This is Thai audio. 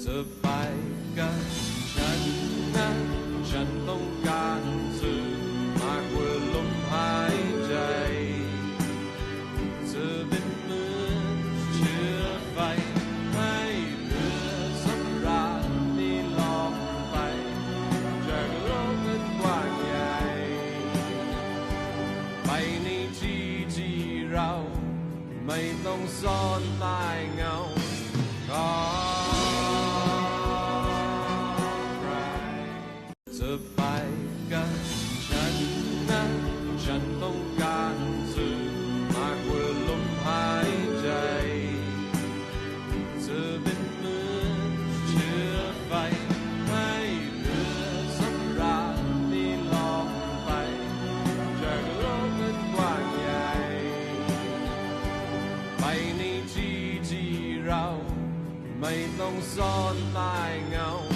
จะไปกับฉันนะฉันต้องการเธอมากกว่าลมหายใจเธอเป็นเหมือนเชื้อไฟให้เรือสำราญนี้ลองไปจากโลกอันกว้างใหญ่ไปในที่ที่เราไม่ต้องซ่อนใต้เงาจะไปกับฉันนะฉันต้องการเธอมากกว่าลมหายใจเธอเป็นเหมือนเชื้อไฟให้เรือสำราญนี้ลองไปจากโลกอันกว้างใหญ่ไปในที่ที่เราไม่ต้องซ่อนใต้เงา